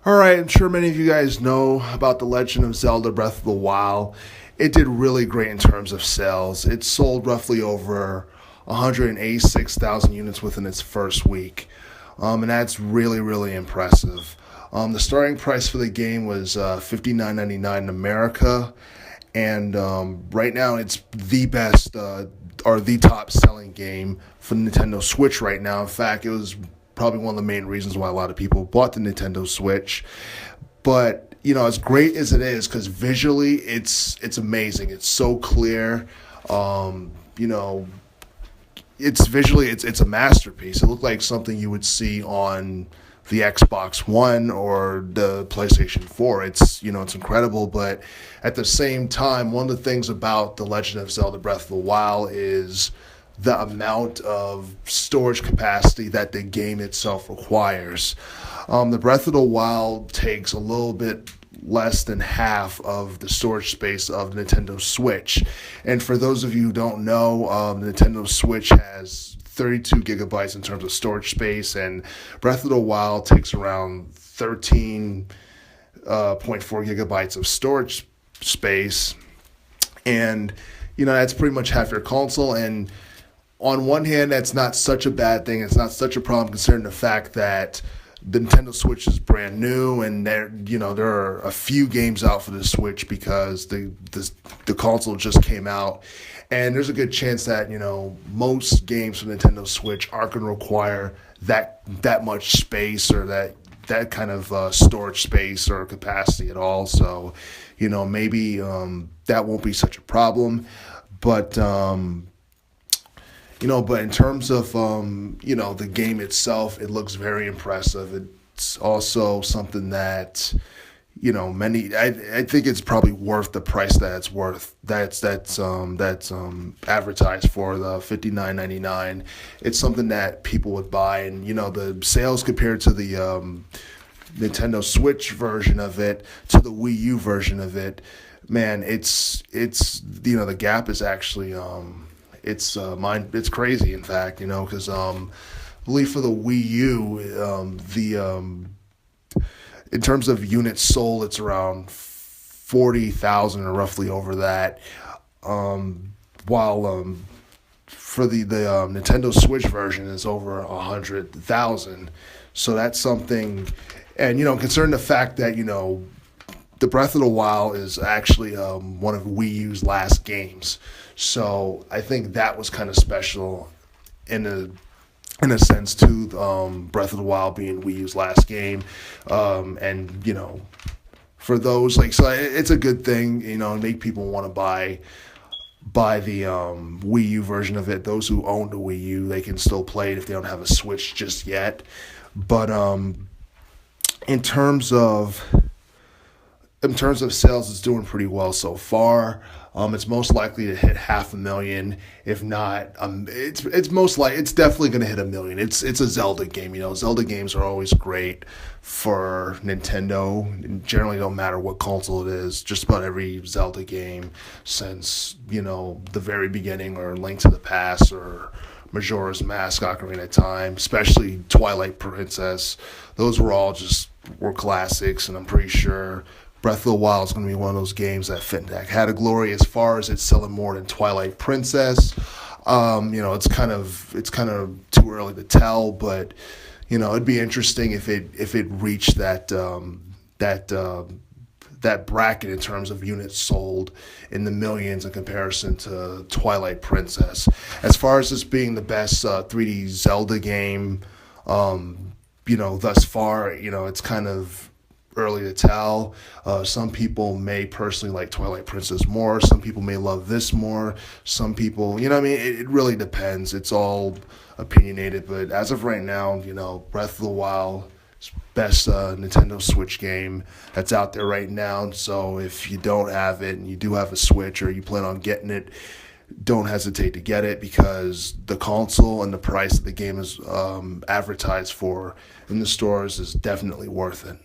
All right, I'm sure many of you guys know about The Legend of Zelda Breath of the Wild. It did really great in terms of sales. It sold roughly over 186,000 units within its first week. And that's really, really impressive. The starting price for the game was $59.99 in America. And right now, it's the best or the top selling game for Nintendo Switch right now. In fact, it was probably one of the main reasons why a lot of people bought the Nintendo Switch. But as great as it is, because visually it's amazing. It's so clear. It's visually it's a masterpiece. It looked like something you would see on the Xbox One or the PlayStation 4. It's incredible, but at the same time, one of the things about The Legend of Zelda Breath of the Wild is the amount of storage capacity that the game itself requires. The Breath of the Wild takes a little bit less than half of the storage space of the Nintendo Switch. And for those of you who don't know, the Nintendo Switch has 32 gigabytes in terms of storage space, and Breath of the Wild takes around 13.4 gigabytes of storage space. And, that's pretty much half your console. And on one hand, that's not such a bad thing. It's not such a problem considering the fact that the Nintendo Switch is brand new, and there are a few games out for the Switch because the console just came out, and there's a good chance that most games for Nintendo Switch aren't going to require that much space or that kind of storage space or capacity at all. So, maybe that won't be such a problem, but. But in terms of, the game itself, it looks very impressive. It's also something that, I think it's probably worth the price that it's worth. That's advertised for, the $59.99. It's something that people would buy, and the sales compared to the Nintendo Switch version of it to the Wii U version of it, man, it's the gap is actually It's crazy, in fact, because I believe for the Wii U, in terms of units sold, it's around 40,000 or roughly over that, while for the Nintendo Switch version is over 100,000. So that's something, and considering the fact that the Breath of the Wild is actually one of Wii U's last games. So I think that was kind of special in a sense too, Breath of the Wild being Wii U's last game. And for those, so it's a good thing, make people want to buy the Wii U version of it. Those who own the Wii U, they can still play it if they don't have a Switch just yet. But in terms of sales, it's doing pretty well so far. It's most likely to hit 500,000, if not. It's definitely going to hit 1 million. It's a Zelda game. Zelda games are always great for Nintendo. It generally don't matter what console it is. Just about every Zelda game since the very beginning, or Link to the Past, or Majora's Mask, Ocarina of Time, especially Twilight Princess. Those were classics, and I'm pretty sure Breath of the Wild is going to be one of those games that fit in that category. As far as it's selling more than Twilight Princess, it's kind of too early to tell, but it'd be interesting if it reached that bracket in terms of units sold in the millions in comparison to Twilight Princess. As far as this being the best 3D Zelda game, thus far, it's kind of early to tell. Some people may personally like Twilight Princess more. Some people may love this more. Some people, it really depends. It's all opinionated. But as of right now, Breath of the Wild is best Nintendo Switch game that's out there right now. So if you don't have it and you do have a Switch, or you plan on getting it, don't hesitate to get it, because the console and the price that the game is advertised for in the stores is definitely worth it.